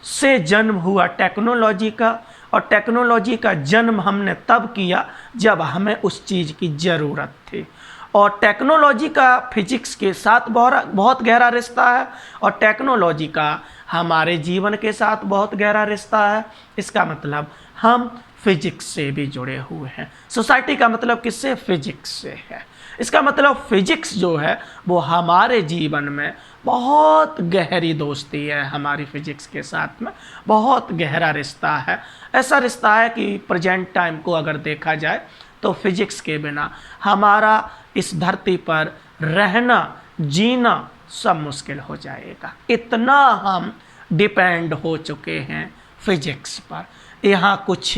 से जन्म हुआ टेक्नोलॉजी का, और टेक्नोलॉजी का जन्म हमने तब किया जब हमें उस चीज़ की ज़रूरत थी। और टेक्नोलॉजी का फिजिक्स के साथ बहुत गहरा रिश्ता है और टेक्नोलॉजी का हमारे जीवन के साथ बहुत गहरा रिश्ता है। इसका मतलब हम फिजिक्स से भी जुड़े हुए हैं। सोसाइटी का मतलब किससे? फिजिक्स से है। इसका मतलब फिजिक्स जो है वो हमारे जीवन में बहुत गहरी दोस्ती है, हमारी फिजिक्स के साथ में बहुत गहरा रिश्ता है। ऐसा रिश्ता है कि प्रेजेंट टाइम को अगर देखा जाए तो फिजिक्स के बिना हमारा इस धरती पर रहना, जीना सब मुश्किल हो जाएगा। इतना हम डिपेंड हो चुके हैं फिजिक्स पर। यहाँ कुछ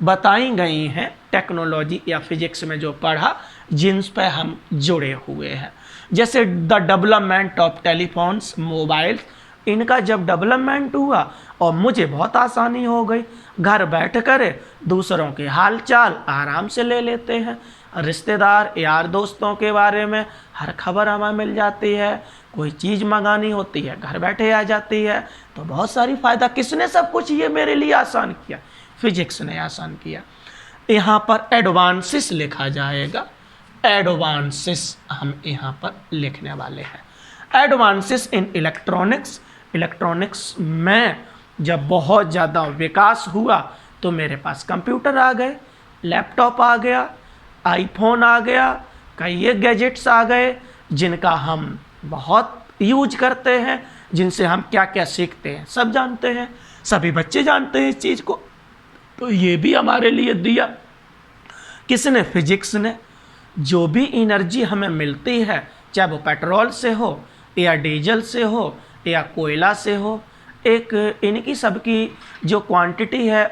बताई गई हैं टेक्नोलॉजी या फिजिक्स में जो पढ़ा जिन पर हम जुड़े हुए हैं। जैसे the development of telephones, mobiles, इनका जब डेवलपमेंट हुआ और मुझे बहुत आसानी हो गई, घर बैठ कर दूसरों के हाल चाल आराम से ले लेते हैं। रिश्तेदार यार दोस्तों के बारे में हर खबर हमें मिल जाती है। कोई चीज़ मंगानी होती है घर बैठे आ जाती है। तो बहुत सारी फ़ायदा। किसने सब कुछ ये मेरे लिए आसान किया? फिजिक्स ने आसान किया। यहाँ पर एडवांसिस लिखा जाएगा। एडवांसिस हम यहाँ पर लिखने वाले हैं। Advances in electronics. इलेक्ट्रॉनिक्स में जब बहुत ज़्यादा विकास हुआ तो मेरे पास कंप्यूटर आ गए, लैपटॉप आ गया, आईफोन आ गया, कई ये गैजेट्स आ गए जिनका हम बहुत यूज करते हैं, जिनसे हम क्या क्या सीखते हैं सब जानते हैं। सभी बच्चे जानते हैं इस चीज़ को। तो ये भी हमारे लिए दिया किसने? फिजिक्स ने। जो भी एनर्जी हमें मिलती है, चाहे वो पेट्रोल से हो या डीजल से हो या कोयला से हो एक इनकी सबकी जो क्वांटिटी है,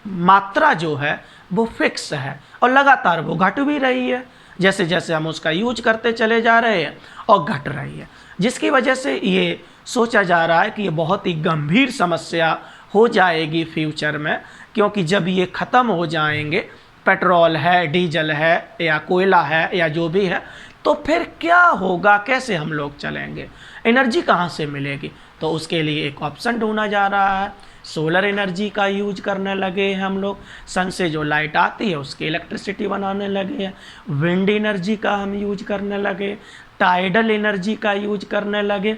मात्रा जो है वो फिक्स है और लगातार वो घट भी रही है जैसे जैसे हम उसका यूज करते चले जा रहे हैं और घट रही है, जिसकी वजह से ये सोचा जा रहा है कि ये बहुत ही गंभीर समस्या हो जाएगी फ्यूचर में, क्योंकि जब ये ख़त्म हो जाएंगे, पेट्रोल है, डीजल है या कोयला है या जो भी है, तो फिर क्या होगा, कैसे हम लोग चलेंगे, एनर्जी कहाँ से मिलेगी। तो उसके लिए एक ऑप्शन ढूंढा जा रहा है। सोलर एनर्जी का यूज करने लगे हैं हम लोग, सन से जो लाइट आती है उसकी इलेक्ट्रिसिटी बनाने लगे हैं। विंड एनर्जी का हम यूज करने लगे, टाइडल एनर्जी का यूज करने लगे।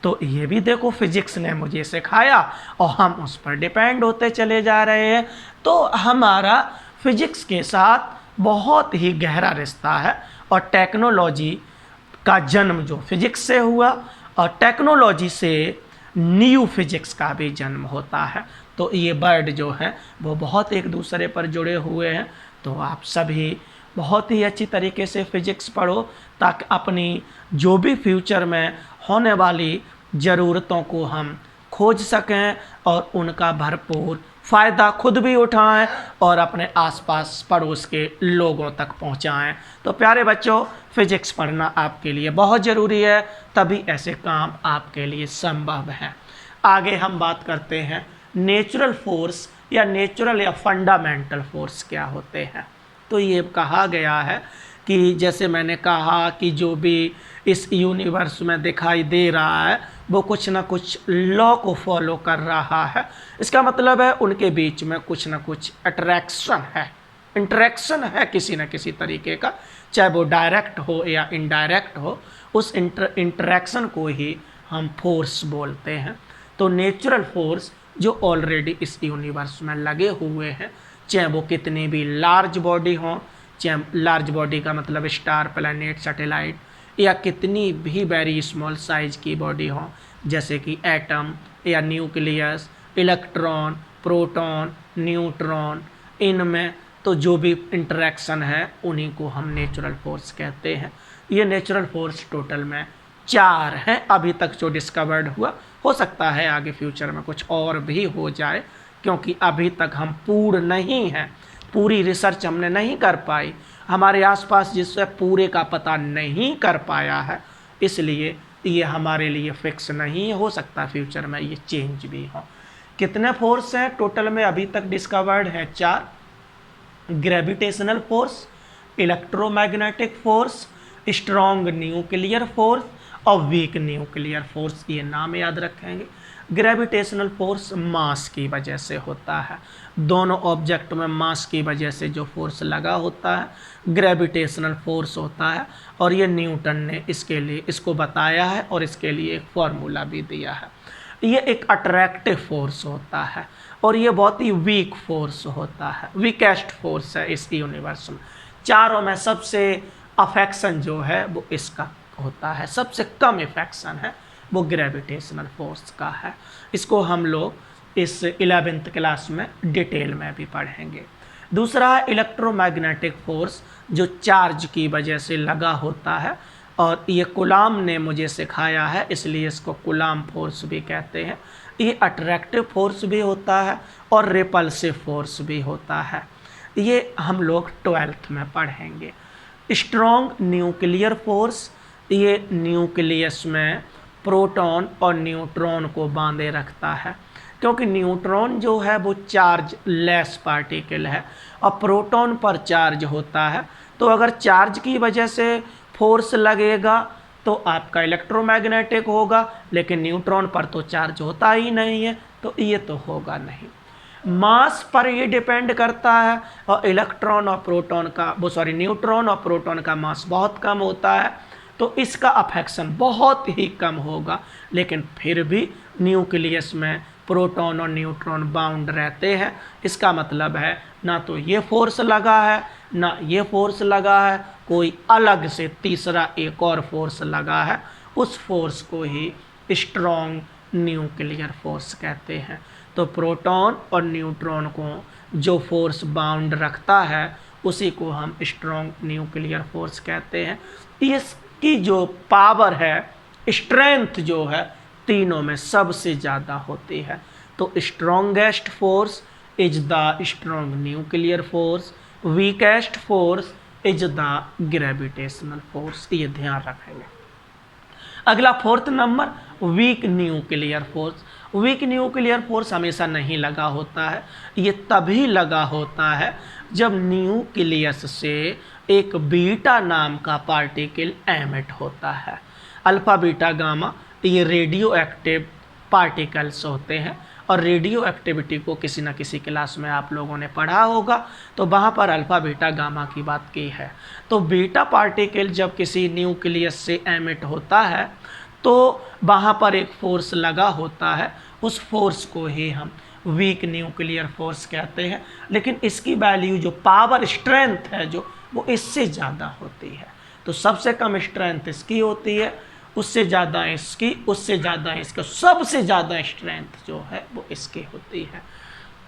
तो ये भी देखो फिजिक्स ने मुझे सिखाया और हम उस पर डिपेंड होते चले जा रहे हैं। तो हमारा फिजिक्स के साथ बहुत ही गहरा रिश्ता है और टेक्नोलॉजी का जन्म जो फिजिक्स से हुआ और टेक्नोलॉजी से न्यू फिजिक्स का भी जन्म होता है। तो ये वर्ड जो है वो बहुत एक दूसरे पर जुड़े हुए हैं। तो आप सभी बहुत ही अच्छी तरीके से फिजिक्स पढ़ो ताकि अपनी जो भी फ्यूचर में होने वाली ज़रूरतों को हम खोज सकें और उनका भरपूर फ़ायदा खुद भी उठाएं और अपने आसपास पड़ोस के लोगों तक पहुंचाएं। तो प्यारे बच्चों, फिजिक्स पढ़ना आपके लिए बहुत ज़रूरी है, तभी ऐसे काम आपके लिए संभव है। आगे हम बात करते हैं नेचुरल फोर्स या नेचुरल या फंडामेंटल फोर्स क्या होते हैं। तो ये कहा गया है कि जैसे मैंने कहा कि जो भी इस यूनिवर्स में दिखाई दे रहा है वो कुछ ना कुछ लॉ को फॉलो कर रहा है। इसका मतलब है उनके बीच में कुछ ना कुछ अट्रैक्शन है, इंटरेक्शन है किसी न किसी तरीके का, चाहे वो डायरेक्ट हो या इनडायरेक्ट हो, उस इंटरेक्शन को ही हम फोर्स बोलते हैं। तो नेचुरल फोर्स जो ऑलरेडी इस यूनिवर्स में लगे हुए हैं, चाहे वो कितनी भी लार्ज बॉडी हो, चाहे लार्ज बॉडी का मतलब स्टार, प्लैनेट, सैटेलाइट, या कितनी भी वेरी स्मॉल साइज की बॉडी हो जैसे कि एटम या न्यूक्लियस, इलेक्ट्रॉन, प्रोटॉन, न्यूट्रॉन, इनमें तो जो भी इंटरेक्शन है उन्हीं को हम नेचुरल फोर्स कहते हैं। ये नेचुरल फोर्स टोटल में 4 हैं अभी तक जो डिस्कवर्ड हुआ। हो सकता है आगे फ्यूचर में कुछ और भी हो जाए, क्योंकि अभी तक हम पूर्ण नहीं हैं, पूरी रिसर्च हमने नहीं कर पाई, हमारे आसपास जिससे पूरे का पता नहीं कर पाया है, इसलिए ये हमारे लिए फिक्स नहीं हो सकता, फ्यूचर में ये चेंज भी हो। कितने फोर्स हैं टोटल में अभी तक डिस्कवर्ड है? 4। Gravitational force, electromagnetic force, strong nuclear force और वीक न्यूक्लियर फोर्स, ये नाम याद रखेंगे। ग्रेविटेशनल फोर्स मास की वजह से होता है, दोनों ऑब्जेक्ट में मास की वजह से जो फोर्स लगा होता है ग्रेविटेशनल फोर्स होता है। और ये न्यूटन ने इसके लिए इसको बताया है और इसके लिए एक फॉर्मूला भी दिया है। ये एक अट्रैक्टिव फोर्स होता है और ये बहुत ही वीक फोर्स होता है, वीकेस्ट फोर्स है इस यूनिवर्स में। चारों में सबसे अफेक्शन जो है वो इसका होता है, सबसे कम इफेक्शन है वो ग्रेविटेशनल फोर्स का है। इसको हम लोग इस 11th क्लास में डिटेल में भी पढ़ेंगे। दूसरा है इलेक्ट्रोमैग्नेटिक फोर्स, जो चार्ज की वजह से लगा होता है और ये कूलाम ने मुझे सिखाया है, इसलिए इसको कूलाम फोर्स भी कहते हैं। ये अट्रैक्टिव फोर्स भी होता है और रिपल्सिव फोर्स भी होता है। ये हम लोग 12th में पढ़ेंगे। स्ट्रॉन्ग न्यूक्लियर फोर्स, ये न्यूक्लियस में प्रोटॉन और न्यूट्रॉन को बांधे रखता है, क्योंकि न्यूट्रॉन जो है वो चार्ज लेस पार्टिकल है और प्रोटॉन पर चार्ज होता है। तो अगर चार्ज की वजह से फोर्स लगेगा तो आपका इलेक्ट्रोमैग्नेटिक होगा, लेकिन न्यूट्रॉन पर तो चार्ज होता ही नहीं है, तो ये तो होगा नहीं। मास पर ये डिपेंड करता है और न्यूट्रॉन और प्रोटॉन का मास बहुत कम होता है, तो इसका अफेक्शन बहुत ही कम होगा। लेकिन फिर भी न्यूक्लियस में प्रोटॉन और न्यूट्रॉन बाउंड रहते हैं। इसका मतलब है ना तो ये फोर्स लगा है ना ये फोर्स लगा है, कोई अलग से तीसरा एक और फोर्स लगा है, उस फोर्स को ही स्ट्रॉन्ग न्यूक्लियर फोर्स कहते हैं। तो प्रोटॉन और न्यूट्रॉन को जो फोर्स बाउंड रखता है उसी को हम स्ट्रॉन्ग न्यूक्लियर फोर्स कहते हैं। इसकी जो पावर है, स्ट्रेंथ जो है, तीनों में सबसे ज़्यादा होती है। तो strongest force is the strong nuclear force, weakest force is the gravitational force, ये ध्यान रखेंगे। अगला fourth number, weak nuclear force. Weak nuclear force हमेशा नहीं लगा होता है, ये तभी लगा होता है जब न्यूक्लियस से एक बीटा नाम का पार्टिकल एमिट होता है। अल्फा बीटा गामा ये रेडियो एक्टिव पार्टिकल्स होते हैं, और रेडियो एक्टिविटी को किसी न किसी क्लास में आप लोगों ने पढ़ा होगा, तो वहाँ पर अल्फ़ा बीटा गामा की बात की है। तो बीटा पार्टिकल जब किसी न्यूक्लियस से एमिट होता है तो वहाँ पर एक फोर्स लगा होता है, उस फोर्स को ही हम वीक न्यूक्लियर फोर्स कहते हैं। लेकिन इसकी वैल्यू जो पावर स्ट्रेंथ है जो वो इससे ज़्यादा होती है। तो सबसे कम स्ट्रेंथ इसकी होती है, उससे ज़्यादा इसकी, उससे ज़्यादा इसका, सबसे ज़्यादा स्ट्रेंथ जो है वो इसकी होती है।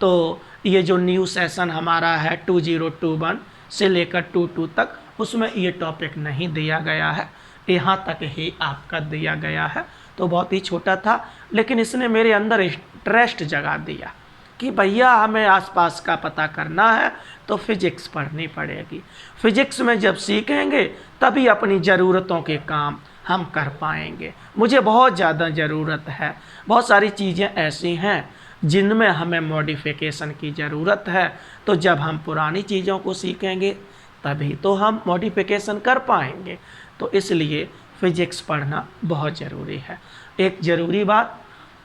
तो ये जो न्यू सेशन हमारा है 2021 से लेकर 22 तक, उसमें ये टॉपिक नहीं दिया गया है, यहाँ तक ही आपका दिया गया है। तो बहुत ही छोटा था, लेकिन इसने मेरे अंदर इंटरेस्ट जगा दिया कि भैया हमें आसपास का पता करना है तो फिजिक्स पढ़नी पड़ेगी। फिजिक्स में जब सीखेंगे तभी अपनी ज़रूरतों के काम हम कर पाएंगे। मुझे बहुत ज़्यादा ज़रूरत है, बहुत सारी चीज़ें ऐसी हैं जिनमें हमें मॉडिफिकेशन की ज़रूरत है। तो जब हम पुरानी चीज़ों को सीखेंगे तभी तो हम मॉडिफिकेशन कर पाएंगे। तो इसलिए फ़िज़िक्स पढ़ना बहुत ज़रूरी है। एक ज़रूरी बात,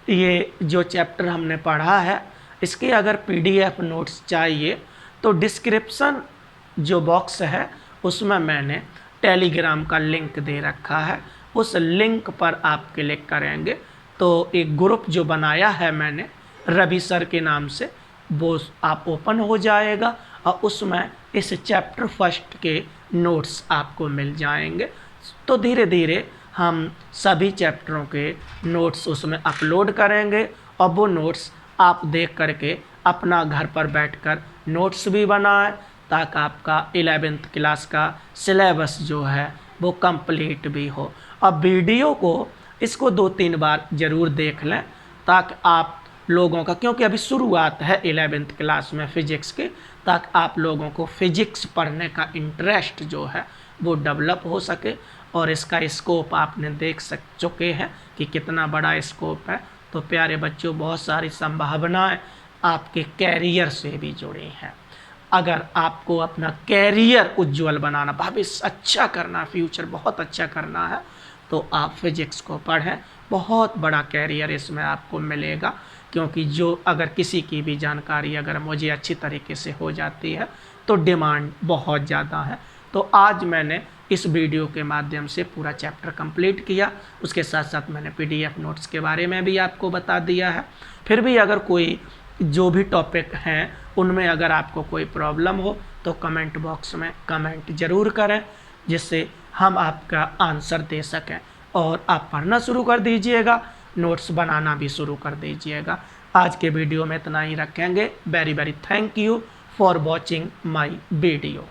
ये जो चैप्टर हमने पढ़ा है इसके अगर PDF नोट्स चाहिए तो डिस्क्रिप्शन जो बॉक्स है उसमें मैंने टेलीग्राम का लिंक दे रखा है, उस लिंक पर आप क्लिक करेंगे तो एक ग्रुप जो बनाया है मैंने रवि सर के नाम से, वो आप ओपन हो जाएगा और उसमें इस चैप्टर फर्स्ट के नोट्स आपको मिल जाएंगे। तो धीरे धीरे हम सभी चैप्टरों के नोट्स उसमें अपलोड करेंगे और वो नोट्स आप देख करके अपना घर पर बैठकर नोट्स भी बनाएं, ताकि आपका 11th क्लास का सिलेबस जो है वो कंप्लीट भी हो। अब वीडियो को इसको 2-3 बार ज़रूर देख लें, ताकि आप लोगों का, क्योंकि अभी शुरुआत है 11th क्लास में फ़िज़िक्स की, ताकि आप लोगों को फ़िज़िक्स पढ़ने का इंटरेस्ट जो है वो डेवलप हो सके। और इसका स्कोप आपने देख चुके हैं कि कितना बड़ा स्कोप है। तो प्यारे बच्चों, बहुत सारी संभावनाएं आपके कैरियर से भी जुड़ी हैं। अगर आपको अपना कैरियर उज्जवल बनाना, भविष्य अच्छा करना, फ्यूचर बहुत अच्छा करना है, तो आप फिजिक्स को पढ़ें। बहुत बड़ा कैरियर इसमें आपको मिलेगा, क्योंकि जो अगर किसी की भी जानकारी अगर मुझे अच्छी तरीके से हो जाती है तो डिमांड बहुत ज़्यादा है। तो आज मैंने इस वीडियो के माध्यम से पूरा चैप्टर कंप्लीट किया, उसके साथ साथ मैंने PDF नोट्स के बारे में भी आपको बता दिया है। फिर भी अगर कोई जो भी टॉपिक हैं उनमें अगर आपको कोई प्रॉब्लम हो तो कमेंट बॉक्स में कमेंट ज़रूर करें, जिससे हम आपका आंसर दे सकें। और आप पढ़ना शुरू कर दीजिएगा, नोट्स बनाना भी शुरू कर दीजिएगा। आज के वीडियो में इतना ही रखेंगे। Very very thank you for watching my video.